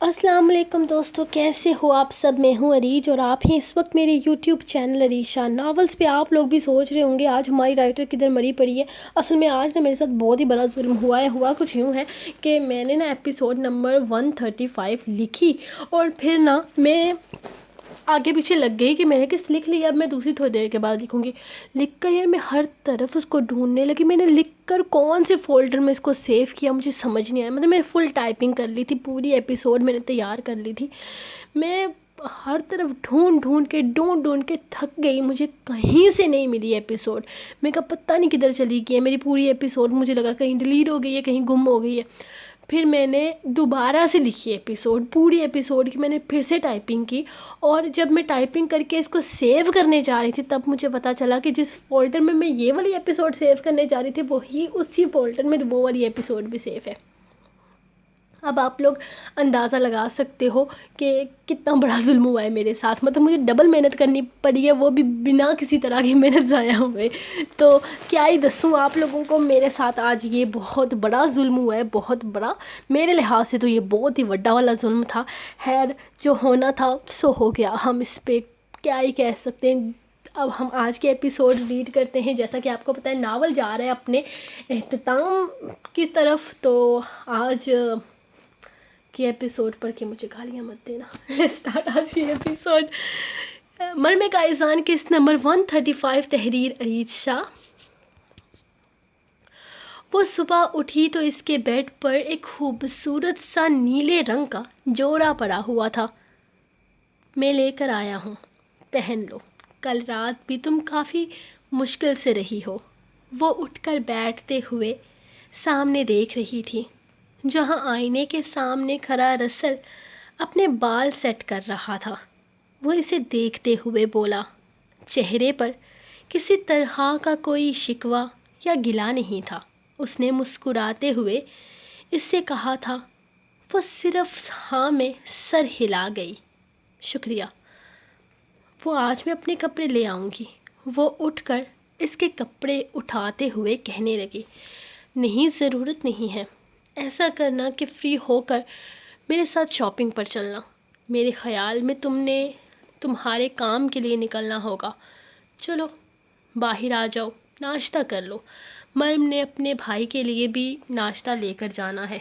السلام علیکم دوستو، کیسے ہو آپ سب؟ میں ہوں عریج اور آپ ہیں اس وقت میرے یوٹیوب چینل عریشہ ناولز پہ۔ آپ لوگ بھی سوچ رہے ہوں گے آج ہماری رائٹر کدھر مری پڑی ہے۔ اصل میں آج نا میرے ساتھ بہت ہی بڑا ظلم ہوا کچھ یوں ہے کہ میں نے نا ایپیسوڈ نمبر 135 لکھی اور پھر نا میں آگے پیچھے لگ گئی کہ میں نے کس لکھ لی، اب میں دوسری تھوڑی دیر کے بعد لکھوں گی۔ لکھ کر یار میں ہر طرف اس کو ڈھونڈنے لگی، میں نے لکھ کر کون سے فولڈر میں اس کو سیو کیا مجھے سمجھ نہیں آیا۔ مطلب میں فل ٹائپنگ کر لی تھی، پوری ایپیسوڈ میں نے تیار کر لی تھی۔ میں ہر طرف ڈھونڈ کے تھک گئی، مجھے کہیں سے نہیں ملی ایپیسوڈ۔ میں کہا پتہ نہیں کدھر چلی گئی ہے میری پوری ایپیسوڈ، مجھے لگا کہیں ڈیلیٹ ہو گئی ہے، کہیں گم ہو گئی ہے۔ پھر میں نے دوبارہ سے لکھی ایپیسوڈ، پوری ایپیسوڈ کی میں نے پھر سے ٹائپنگ کی، اور جب میں ٹائپنگ کر کے اس کو سیو کرنے جا رہی تھی تب مجھے پتہ چلا کہ جس فولڈر میں میں یہ والی ایپیسوڈ سیو کرنے جا رہی تھی وہی اسی فولڈر میں وہ والی ایپیسوڈ بھی سیو ہے۔ اب آپ لوگ اندازہ لگا سکتے ہو کہ کتنا بڑا ظلم ہوا ہے میرے ساتھ، مطلب مجھے ڈبل محنت کرنی پڑی ہے، وہ بھی بنا کسی طرح کی محنت ضائع ہوئے۔ تو کیا ہی دسوں آپ لوگوں کو، میرے ساتھ آج یہ بہت بڑا ظلم ہوا ہے، بہت بڑا۔ میرے لحاظ سے تو یہ بہت ہی بڑا والا ظلم تھا۔ خیر جو ہونا تھا سو ہو گیا، ہم اس پہ کیا ہی کہہ سکتے ہیں۔ اب ہم آج کے ایپیسوڈ ریڈ کرتے ہیں۔ جیسا کہ آپ کو پتہ ہے ناول جا رہا ہے اپنے اختتام کی طرف، تو آج کی ایپیسوڈ پڑھ کے مجھے گالیاں مت دینا۔ اسٹارٹ آج کی ایپیسوڈ۔ مرمے کا ایذان قسط نمبر 135، تحریر عریج شاہ۔ وہ صبح اٹھی تو اس کے بیڈ پر ایک خوبصورت سا نیلے رنگ کا جوڑا پڑا ہوا تھا۔ میں لے کر آیا ہوں، پہن لو، کل رات بھی تم کافی مشکل سے رہی ہو۔ وہ اٹھ کر بیٹھتے ہوئے سامنے دیکھ رہی تھی، جہاں آئینے کے سامنے کھڑا رسل اپنے بال سیٹ کر رہا تھا۔ وہ اسے دیکھتے ہوئے بولا، چہرے پر کسی طرح کا کوئی شکوہ یا گلہ نہیں تھا۔ اس نے مسکراتے ہوئے اس سے کہا تھا۔ وہ صرف ہاں میں سر ہلا گئی۔ شکریہ، وہ آج میں اپنے کپڑے لے آؤں گی۔ وہ اٹھ کر اس کے کپڑے اٹھاتے ہوئے کہنے لگی، نہیں ضرورت نہیں ہے، ایسا کرنا کہ فری ہو کر میرے ساتھ شاپنگ پر چلنا۔ میرے خیال میں تم نے تمہارے کام کے لیے نکلنا ہوگا۔ چلو باہر آ جاؤ، ناشتہ کر لو، مرم نے اپنے بھائی کے لیے بھی ناشتہ لے کر جانا ہے۔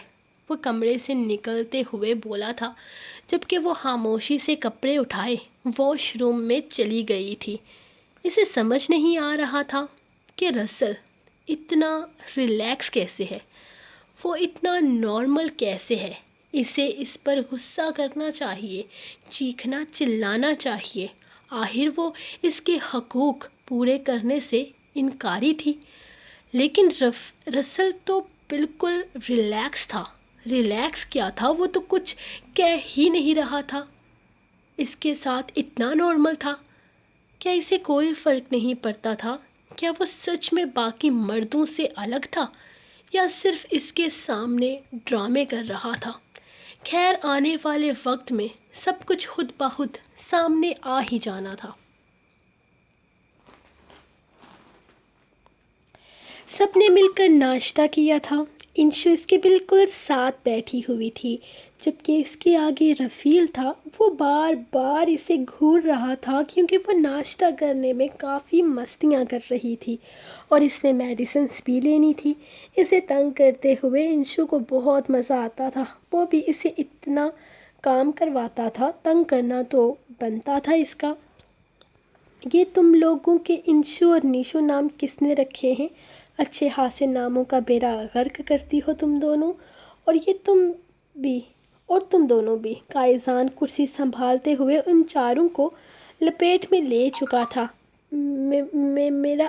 وہ کمرے سے نکلتے ہوئے بولا تھا، جبکہ وہ خاموشی سے کپڑے اٹھائے واش روم میں چلی گئی تھی۔ اسے سمجھ نہیں آ رہا تھا کہ رسل اتنا ریلیکس کیسے ہے، وہ اتنا نارمل کیسے ہے۔ اسے اس پر غصہ کرنا چاہیے، چیخنا چلانا چاہیے۔ آخر وہ اس کے حقوق پورے کرنے سے انکاری تھی، لیکن رسل تو بالکل ریلیکس تھا۔ ریلیکس کیا تھا، وہ تو کچھ کہہ ہی نہیں رہا تھا، اس کے ساتھ اتنا نارمل تھا۔ کیا اسے کوئی فرق نہیں پڑتا تھا؟ کیا وہ سچ میں باقی مردوں سے الگ تھا یا صرف اس کے سامنے ڈرامے کر رہا تھا؟ خیر آنے والے وقت میں سب کچھ خود بخود سامنے آ ہی جانا تھا۔ سب نے مل کر ناشتہ کیا تھا۔ انشو اس کے بالکل ساتھ بیٹھی ہوئی تھی، جبکہ اس کے آگے رفیل تھا۔ وہ بار بار اسے گھور رہا تھا کیونکہ وہ ناشتہ کرنے میں کافی مستیاں کر رہی تھی اور اس نے میڈیسنز بھی لینی تھی۔ اسے تنگ کرتے ہوئے انشو کو بہت مزہ آتا تھا، وہ بھی اسے اتنا کام کرواتا تھا، تنگ کرنا تو بنتا تھا اس کا۔ یہ تم لوگوں کے انشو اور نیشو نام کس نے رکھے ہیں؟ اچھے خاصے ناموں کا بیڑا غرق کرتی ہو تم دونوں، اور تم دونوں بھی۔ قائزان کرسی سنبھالتے ہوئے ان چاروں کو لپیٹ میں لے چکا تھا۔ میرا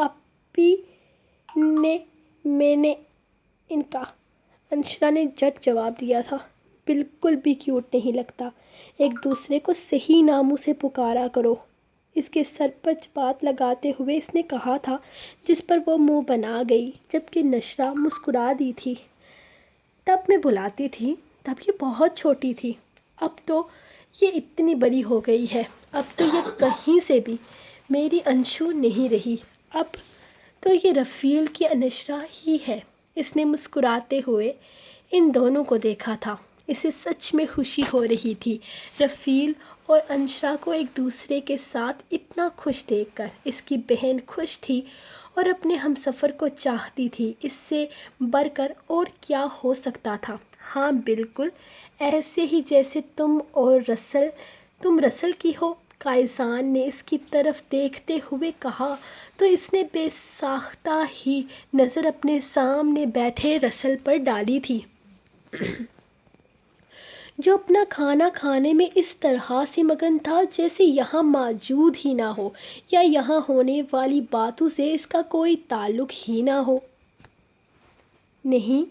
آپی میں نے ان کا، انشرا نے جھٹ جواب دیا تھا، بالکل بھی کیوٹ نہیں لگتا، ایک دوسرے کو صحیح ناموں سے پکارا کرو، اس کے سر پر چپات لگاتے ہوئے اس نے کہا تھا، جس پر وہ منہ بنا گئی، جبکہ نشرا مسکرا دی تھی۔ تب میں بلاتی تھی تب یہ بہت چھوٹی تھی، اب تو یہ اتنی بڑی ہو گئی ہے، اب تو یہ کہیں سے بھی میری انشو نہیں رہی، اب تو یہ رفیل کی انشرا ہی ہے۔ اس نے مسکراتے ہوئے ان دونوں کو دیکھا تھا، اسے سچ میں خوشی ہو رہی تھی۔ رفیل اور انشرا کو ایک دوسرے کے ساتھ اتنا خوش دیکھ کر اس کی بہن خوش تھی اور اپنے ہمسفر کو چاہتی تھی۔ اس سے بڑھ کر اور کیا ہو سکتا تھا؟ ہاں بالکل ایسے ہی جیسے تم رسل کی ہو، قائزان نے اس کی طرف دیکھتے ہوئے کہا تو اس نے بے ساختہ ہی نظر اپنے سامنے بیٹھے رسل پر ڈالی تھی، جو اپنا کھانا کھانے میں اس طرح سے مگن تھا جیسے یہاں موجود ہی نہ ہو یا یہاں ہونے والی باتوں سے اس کا کوئی تعلق ہی نہ ہو۔ نہیں،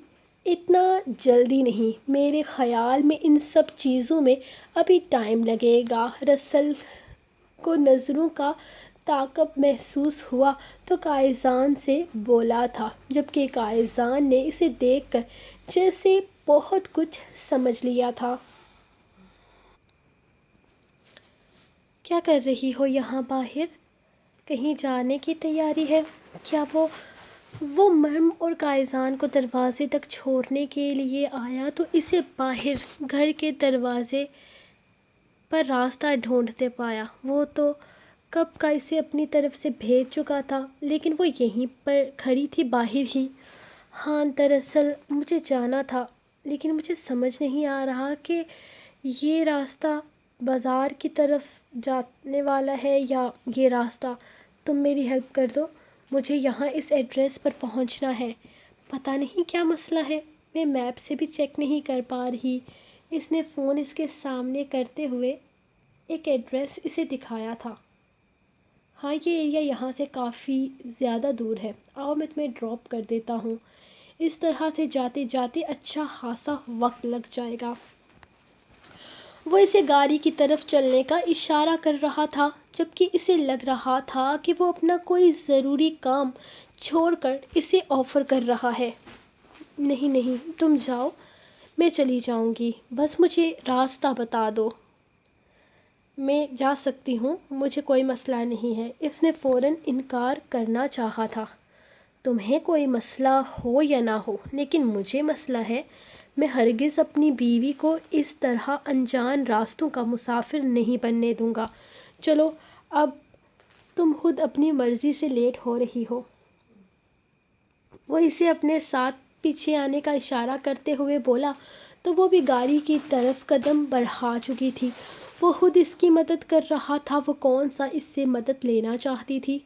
اتنا جلدی نہیں، میرے خیال میں ان سب چیزوں میں ابھی ٹائم لگے گا۔ رسل کو نظروں کا تعاقب محسوس ہوا تو قائزان سے بولا تھا، جبکہ قائزان نے اسے دیکھ کر جیسے بہت کچھ سمجھ لیا تھا۔ کیا کر رہی ہو یہاں باہر؟ کہیں جانے کی تیاری ہے کیا؟ وہ مرم اور قائزان کو دروازے تک چھوڑنے کے لیے آیا تو اسے باہر گھر کے دروازے پر راستہ ڈھونڈتے پایا۔ وہ تو کب کا اسے اپنی طرف سے بھیج چکا تھا، لیکن وہ یہیں پر کھڑی تھی باہر ہی۔ ہاں دراصل مجھے جانا تھا، لیکن مجھے سمجھ نہیں آ رہا کہ یہ راستہ بازار کی طرف جانے والا ہے یا یہ راستہ۔ تم میری ہیلپ کر دو، مجھے یہاں اس ایڈریس پر پہنچنا ہے۔ پتہ نہیں کیا مسئلہ ہے، میں میپ سے بھی چیک نہیں کر پا رہی۔ اس نے فون اس کے سامنے کرتے ہوئے ایک ایڈریس اسے دکھایا تھا۔ ہاں یہ ایریا یہاں سے کافی زیادہ دور ہے، آؤ میں تمہیں ڈراپ کر دیتا ہوں۔ اس طرح سے جاتے جاتے اچھا خاصا وقت لگ جائے گا۔ وہ اسے گاڑی کی طرف چلنے کا اشارہ کر رہا تھا، جبکہ اسے لگ رہا تھا کہ وہ اپنا کوئی ضروری کام چھوڑ کر اسے آفر کر رہا ہے۔ نہیں نہیں تم جاؤ، میں چلی جاؤں گی، بس مجھے راستہ بتا دو۔ میں جا سکتی ہوں، مجھے کوئی مسئلہ نہیں ہے۔ اس نے فوراً انکار کرنا چاہا تھا۔ تمہیں کوئی مسئلہ ہو یا نہ ہو، لیکن مجھے مسئلہ ہے۔ میں ہرگز اپنی بیوی کو اس طرح انجان راستوں کا مسافر نہیں بننے دوں گا۔ چلو اب تم خود اپنی مرضی سے لیٹ ہو رہی ہو۔ وہ اسے اپنے ساتھ پیچھے آنے کا اشارہ کرتے ہوئے بولا تو وہ بھی گاڑی کی طرف قدم بڑھا چکی تھی۔ وہ خود اس کی مدد کر رہا تھا، وہ کون سا اس سے مدد لینا چاہتی تھی؟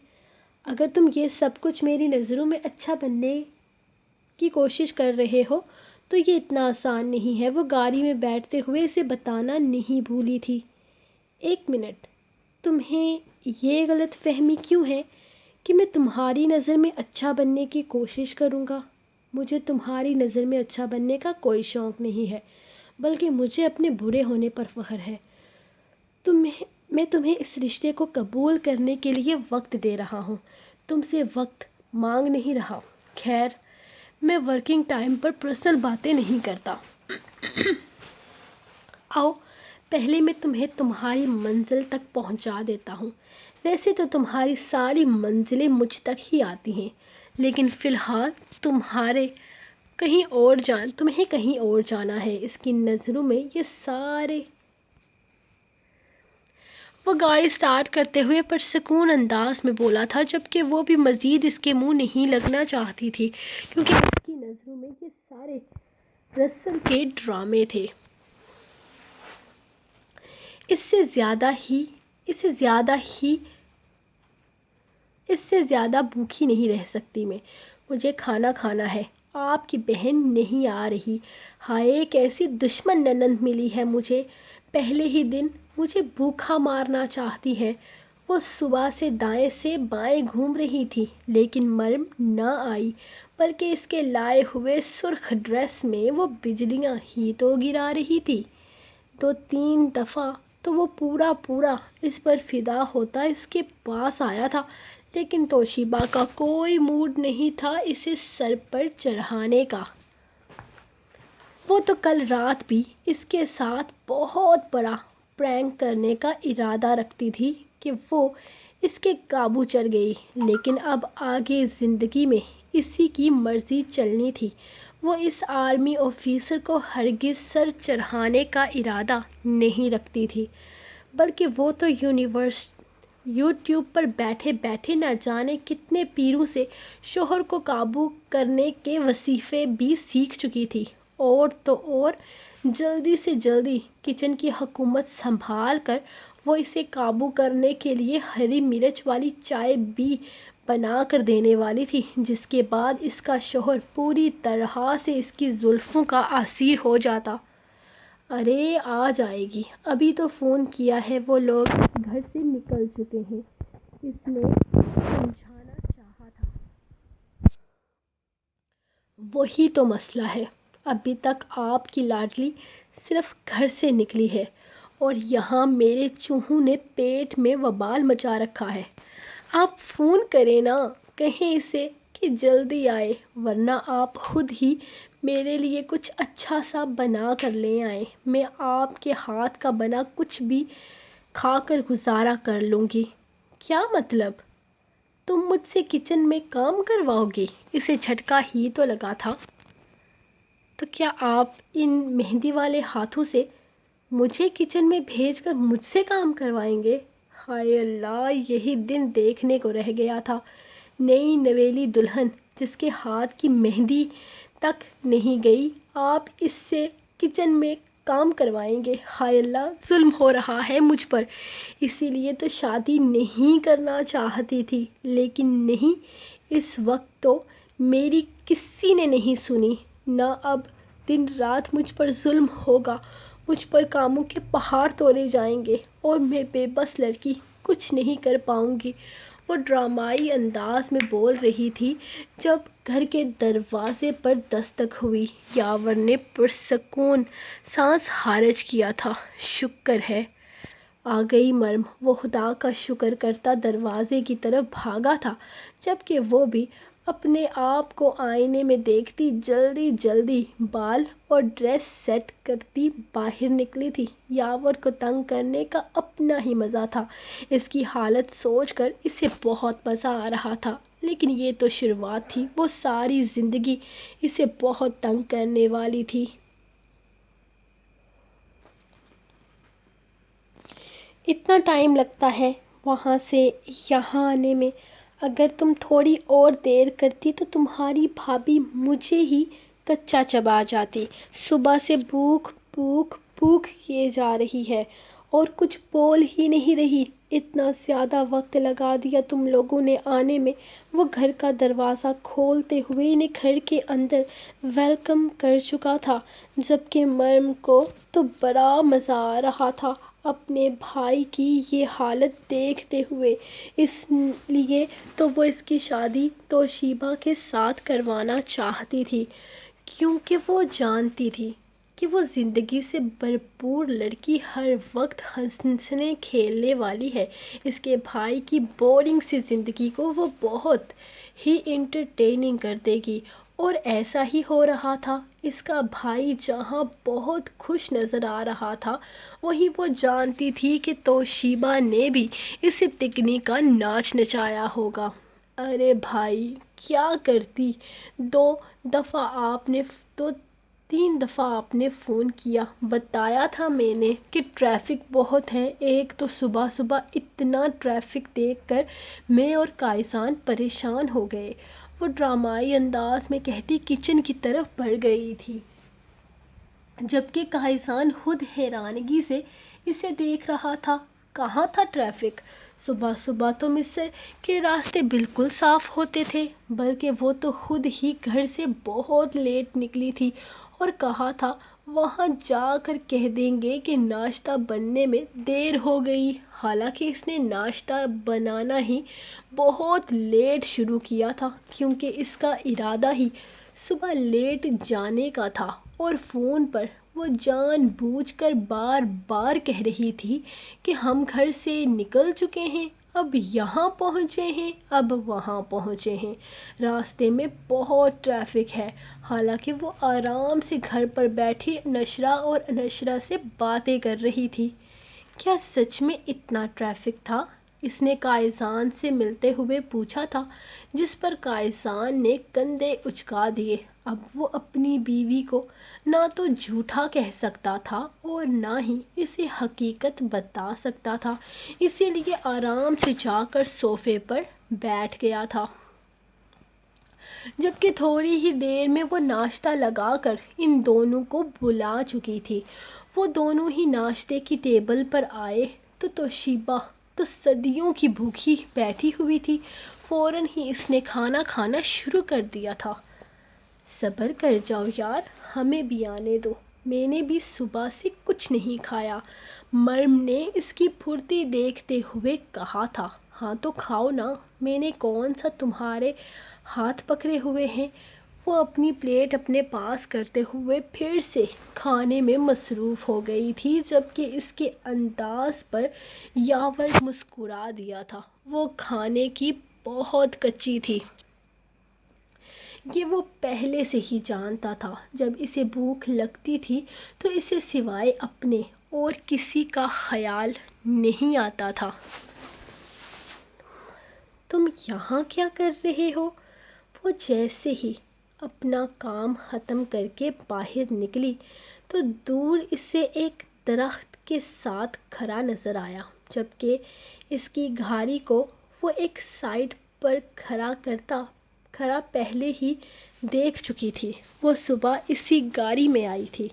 اگر تم یہ سب کچھ میری نظروں میں اچھا بننے کی کوشش کر رہے ہو تو یہ اتنا آسان نہیں ہے۔ وہ گاڑی میں بیٹھتے ہوئے اسے بتانا نہیں بھولی تھی۔ ایک منٹ، تمہیں یہ غلط فہمی کیوں ہے کہ میں تمہاری نظر میں اچھا بننے کی کوشش کروں گا؟ مجھے تمہاری نظر میں اچھا بننے کا کوئی شوق نہیں ہے، بلکہ مجھے اپنے برے ہونے پر فخر ہے۔ میں تمہیں اس رشتے کو قبول کرنے کے لیے وقت دے رہا ہوں، تم سے وقت مانگ نہیں رہا۔ خیر، میں ورکنگ ٹائم پر پرسنل باتیں نہیں کرتا۔ آؤ پہلے میں تمہیں تمہاری منزل تک پہنچا دیتا ہوں۔ ویسے تو تمہاری ساری منزلیں مجھ تک ہی آتی ہیں، لیکن فی الحال تمہیں کہیں اور جانا ہے۔ اس کی نظروں میں یہ سارے وہ گاڑی سٹارٹ کرتے ہوئے پرسکون انداز میں بولا تھا، جبکہ وہ بھی مزید اس کے منہ نہیں لگنا چاہتی تھی، کیونکہ اس کی نظروں میں یہ سارے رسل کے ڈرامے تھے۔ اس سے زیادہ بھوکی نہیں رہ سکتی میں۔ مجھے کھانا کھانا ہے۔ آپ کی بہن نہیں آ رہی؟ ہائے کیسی دشمن نند ملی ہے مجھے، پہلے ہی دن مجھے بھوکا مارنا چاہتی ہے۔ وہ صبح سے دائیں سے بائیں گھوم رہی تھی، لیکن مرم نہ آئی، بلکہ اس کے لائے ہوئے سرخ ڈریس میں وہ بجلیاں ہی تو گرا رہی تھی۔ 2-3 دفعہ تو وہ پورا اس پر فدا ہوتا اس کے پاس آیا تھا، لیکن توشیبا کا کوئی موڈ نہیں تھا اسے سر پر چڑھانے کا۔ وہ تو کل رات بھی اس کے ساتھ بہت بڑا پرینک کرنے کا ارادہ رکھتی تھی کہ وہ اس کے قابو چڑھ گئی، لیکن اب آگے زندگی میں اسی کی مرضی چلنی تھی۔ وہ اس آرمی آفیسر کو ہرگز سر چڑھانے کا ارادہ نہیں رکھتی تھی، بلکہ وہ تو یوٹیوب پر بیٹھے بیٹھے نہ جانے کتنے پیروں سے شوہر کو قابو کرنے کے وظیفے بھی سیکھ چکی تھی، اور تو اور جلدی سے جلدی کچن کی حکومت سنبھال کر وہ اسے قابو کرنے کے لیے ہری مرچ والی چائے بھی بنا کر دینے والی تھی، جس کے بعد اس کا شوہر پوری طرح سے اس کی زلفوں کا اسیر ہو جاتا۔ ارے آ جائے گی، ابھی تو فون کیا ہے، وہ لوگ گھر سے نکل چکے ہیں، اس نے سمجھانا چاہا تھا۔ وہی تو مسئلہ ہے، ابھی تک آپ کی لاڈلی صرف گھر سے نکلی ہے اور یہاں میرے چوہوں نے پیٹ میں وبال مچا رکھا ہے۔ آپ فون کریں نا، کہیں اسے کہ جلدی آئے، ورنہ آپ خود ہی میرے لیے کچھ اچھا سا بنا کر لے آئیں، میں آپ کے ہاتھ کا بنا کچھ بھی کھا کر گزارا کر لوں گی۔ کیا مطلب؟ تم مجھ سے کچن میں کام کرواؤ گی؟ اسے جھٹکا ہی تو لگا تھا۔ تو کیا آپ ان مہندی والے ہاتھوں سے مجھے کچن میں بھیج کر مجھ سے کام کروائیں گے؟ ہائے اللہ، یہی دن دیکھنے کو رہ گیا تھا، نئی نویلی دلہن جس کے ہاتھ کی مہندی تک نہیں گئی، آپ اس سے کچن میں کام کروائیں گے؟ ہائے اللہ، ظلم ہو رہا ہے مجھ پر، اسی لیے تو شادی نہیں کرنا چاہتی تھی، لیکن نہیں، اس وقت تو میری کسی نے نہیں سنی، نہ اب دن رات مجھ پر ظلم ہوگا، مجھ پر کاموں کے پہاڑ تولے جائیں گے اور میں بے بس لڑکی کچھ نہیں کر پاؤں گی۔ وہ ڈرامائی انداز میں بول رہی تھی جب گھر کے دروازے پر دستک ہوئی۔ یاور نے پرسکون سانس خارج کیا تھا۔ شکر ہے آ گئی مرم، وہ خدا کا شکر کرتا دروازے کی طرف بھاگا تھا، جبکہ وہ بھی اپنے آپ کو آئینے میں دیکھتی جلدی جلدی بال اور ڈریس سیٹ کرتی باہر نکلی تھی۔ یاور کو تنگ کرنے کا اپنا ہی مزہ تھا، اس کی حالت سوچ کر اسے بہت مزہ آ رہا تھا، لیکن یہ تو شروعات تھی، وہ ساری زندگی اسے بہت تنگ کرنے والی تھی۔ اتنا ٹائم لگتا ہے وہاں سے یہاں آنے میں، اگر تم تھوڑی اور دیر کرتی تو تمہاری بھابھی مجھے ہی کچا چبا جاتی۔ صبح سے بھوک بھوک بھوک کیے جا رہی ہے اور کچھ بول ہی نہیں رہی، اتنا زیادہ وقت لگا دیا تم لوگوں نے آنے میں۔ وہ گھر کا دروازہ کھولتے ہوئے انہیں گھر کے اندر ویلکم کر چکا تھا، جبکہ مرم کو تو بڑا مزہ آ رہا تھا اپنے بھائی کی یہ حالت دیکھتے ہوئے، اس لیے تو وہ اس کی شادی توشیبا کے ساتھ کروانا چاہتی تھی، کیونکہ وہ جانتی تھی کہ وہ زندگی سے بھرپور لڑکی ہر وقت ہنسنے کھیلنے والی ہے، اس کے بھائی کی بورنگ سی زندگی کو وہ بہت ہی انٹرٹیننگ کر دے گی۔ اور ایسا ہی ہو رہا تھا، اس کا بھائی جہاں بہت خوش نظر آ رہا تھا، وہیں وہ جانتی تھی کہ توشیبا نے بھی اسے تکنی کا ناچ نچایا ہوگا۔ ارے بھائی کیا کرتی، دو تین دفعہ آپ نے فون کیا، بتایا تھا میں نے کہ ٹریفک بہت ہے، ایک تو صبح صبح اتنا ٹریفک دیکھ کر میں اور کائسان پریشان ہو گئے، وہ ڈرامائی انداز میں کہتی کچن کی طرف بڑھ گئی تھی، جبکہ کائسان خود حیرانگی سے اسے دیکھ رہا تھا۔ کہاں تھا ٹریفک؟ صبح صبح تو مصر کے راستے بالکل صاف ہوتے تھے، بلکہ وہ تو خود ہی گھر سے بہت لیٹ نکلی تھی اور کہا تھا وہاں جا کر کہہ دیں گے کہ ناشتہ بننے میں دیر ہو گئی، حالانکہ اس نے ناشتہ بنانا ہی بہت لیٹ شروع کیا تھا، کیونکہ اس کا ارادہ ہی صبح لیٹ جانے کا تھا، اور فون پر وہ جان بوجھ کر بار بار کہہ رہی تھی کہ ہم گھر سے نکل چکے ہیں، اب یہاں پہنچے ہیں، اب وہاں پہنچے ہیں، راستے میں بہت ٹریفک ہے، حالانکہ وہ آرام سے گھر پر بیٹھی نشرہ اور انشرہ سے باتیں کر رہی تھی۔ کیا سچ میں اتنا ٹریفک تھا؟ اس نے کائزان سے ملتے ہوئے پوچھا تھا، جس پر کائزان نے کندھے اچکا دیے۔ اب وہ اپنی بیوی کو نہ تو جھوٹا کہہ سکتا تھا اور نہ ہی اسے حقیقت بتا سکتا تھا، اسی لیے آرام سے جا کر صوفے پر بیٹھ گیا تھا۔ جبکہ تھوڑی ہی دیر میں وہ ناشتہ لگا کر ان دونوں کو بلا چکی تھی۔ وہ دونوں ہی ناشتے کی ٹیبل پر آئے تو توشیبا تو صدیوں کی بھوکی بیٹھی ہوئی تھی۔ فوراً ہی اس نے کھانا کھانا شروع کر دیا تھا۔ صبر کر جاؤ یار، ہمیں بھی آنے دو، میں نے بھی صبح سے کچھ نہیں کھایا، مریم نے اس کی پھرتی دیکھتے ہوئے کہا تھا۔ ہاں تو کھاؤ نا، میں نے کون سا تمہارے ہاتھ پکڑے ہوئے ہیں۔ وہ اپنی پلیٹ اپنے پاس کرتے ہوئے پھر سے کھانے میں مصروف ہو گئی تھی، جبکہ اس کے انداز پر یاور مسکرا دیا تھا۔ وہ کھانے کی بہت کچی تھی، یہ وہ پہلے سے ہی جانتا تھا۔ جب اسے بھوک لگتی تھی تو اسے سوائے اپنے اور کسی کا خیال نہیں آتا تھا۔ تم یہاں کیا کر رہے ہو؟ وہ جیسے ہی اپنا کام ختم کر کے باہر نکلی تو دور اسے ایک درخت کے ساتھ کھڑا نظر آیا، جبکہ اس کی گاڑی کو وہ ایک سائڈ پر کھڑا پہلے ہی دیکھ چکی تھی۔ وہ صبح اسی گاڑی میں آئی تھی،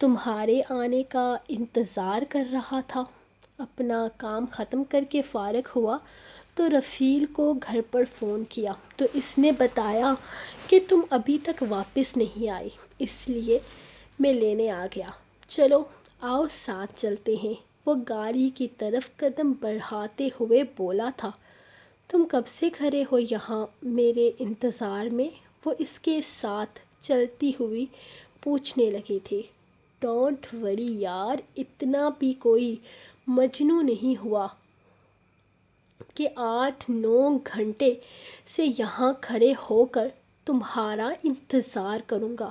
تمہارے آنے کا انتظار کر رہا تھا۔ اپنا کام ختم کر کے فارغ ہوا تو رفیل کو گھر پر فون کیا تو اس نے بتایا کہ تم ابھی تک واپس نہیں آئی، اس لیے میں لینے آ گیا۔ چلو آؤ ساتھ چلتے ہیں، وہ گاڑی کی طرف قدم بڑھاتے ہوئے بولا تھا۔ تم کب سے کھڑے ہو یہاں میرے انتظار میں؟ وہ اس کے ساتھ چلتی ہوئی پوچھنے لگی تھی۔ ڈونٹ وری یار، اتنا بھی کوئی مجنوں نہیں ہوا کہ 8-9 گھنٹے سے یہاں کھڑے ہو کر تمہارا انتظار کروں گا۔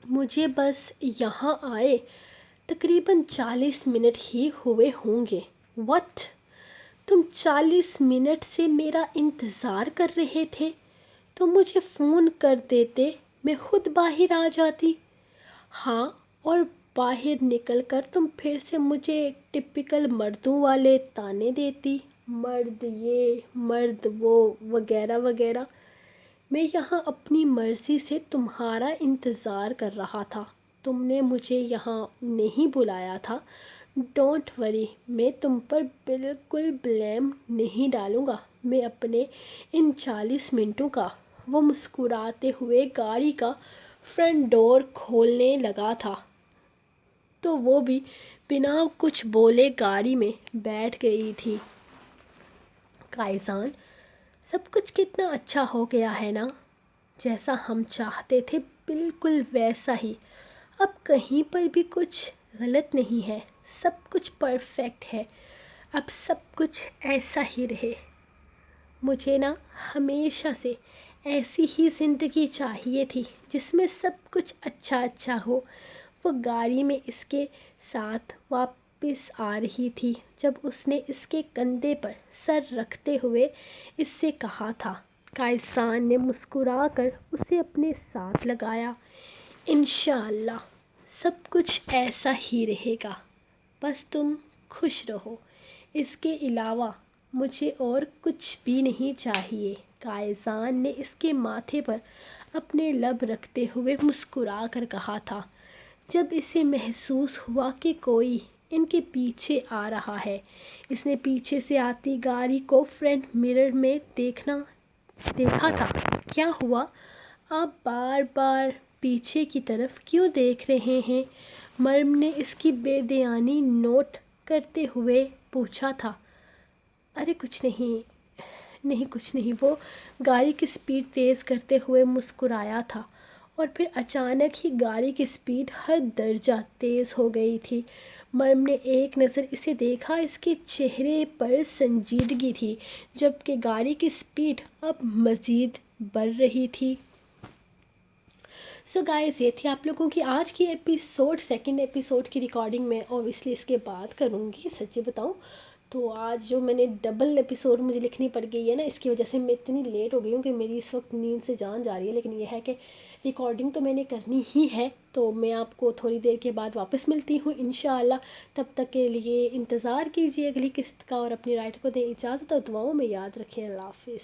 مجھے بس یہاں آئے تقریباً 40 منٹ ہی ہوئے ہوں گے۔ واٹ؟ تم 40 منٹ سے میرا انتظار کر رہے تھے؟ تم مجھے فون کر دیتے، میں خود باہر آ جاتی۔ ہاں، اور باہر نکل کر تم پھر سے مجھے ٹپکل مردوں والے طعنے دیتی، مرد یہ، مرد وہ، وغیرہ وغیرہ۔ میں یہاں اپنی مرضی سے تمہارا انتظار کر رہا تھا، تم نے مجھے یہاں نہیں بلایا تھا۔ ڈونٹ وری، میں تم پر بالکل بلیم نہیں ڈالوں گا، میں اپنے ان 40 منٹوں کا۔ وہ مسکراتے ہوئے گاڑی کا فرنٹ ڈور کھولنے لگا تھا تو وہ بھی بنا کچھ بولے گاڑی میں بیٹھ گئی تھی۔ کائزان، سب کچھ کتنا اچھا ہو گیا ہے نا؟ جیسا ہم چاہتے تھے بالکل ویسا ہی، اب کہیں پر بھی کچھ غلط نہیں ہے، سب کچھ پرفیکٹ ہے، اب سب کچھ ایسا ہی رہے۔ مجھے نا ہمیشہ سے ایسی ہی زندگی چاہیے تھی جس میں سب کچھ اچھا اچھا ہو۔ وہ گاڑی میں اس کے ساتھ واپس آ رہی تھی جب اس نے اس کے کندھے پر سر رکھتے ہوئے اس سے کہا تھا۔ کائزان نے مسکرا کر اسے اپنے ساتھ لگایا۔ انشاءاللہ سب کچھ ایسا ہی رہے گا، بس تم خوش رہو، اس کے علاوہ مجھے اور کچھ بھی نہیں چاہیے۔ کائزان نے اس کے ماتھے پر اپنے لب رکھتے ہوئے مسکرا کر کہا تھا۔ جب اسے محسوس ہوا کہ کوئی ان کے پیچھے آ رہا ہے، اس نے پیچھے سے آتی گاڑی کو فرنٹ مرر میں دیکھا تھا۔ کیا ہوا؟ آپ بار بار پیچھے کی طرف کیوں دیکھ رہے ہیں؟ مریم نے اس کی بے دھیانی نوٹ کرتے ہوئے پوچھا تھا۔ ارے کچھ نہیں کچھ نہیں، وہ گاڑی کی سپیڈ تیز کرتے ہوئے مسکرایا تھا، اور پھر اچانک ہی گاڑی کی سپیڈ ہر درجہ تیز ہو گئی تھی۔ مریم نے ایک نظر اسے دیکھا، اس کے چہرے پر سنجیدگی تھی، جبکہ گاڑی کی سپیڈ اب مزید بڑھ رہی تھی۔ سو گائز یہ تھی آپ لوگوں کی آج کی ایپیسوڈ، سیکنڈ ایپیسوڈ کی ریکارڈنگ میں اوبیسلی اس کے بعد کروں گی، سچی بتاؤں تو آج جو میں نے ڈبل ایپیسوڈ مجھے لکھنی پڑ گئی ہے نا، اس کی وجہ سے میں اتنی لیٹ ہو گئی ہوں کہ میری اس وقت نیند سے جان جا رہی ہے، لیکن یہ ہے کہ ریکارڈنگ تو میں نے کرنی ہی ہے، تو میں آپ کو تھوڑی دیر کے بعد واپس ملتی ہوں انشاءاللہ۔ تب تک کے لیے انتظار کیجیے اگلی قسط کا، اور اپنی رائٹ کو دیں اجازت، اور دعاؤں میں یاد رکھیں۔ اللہ حافظ۔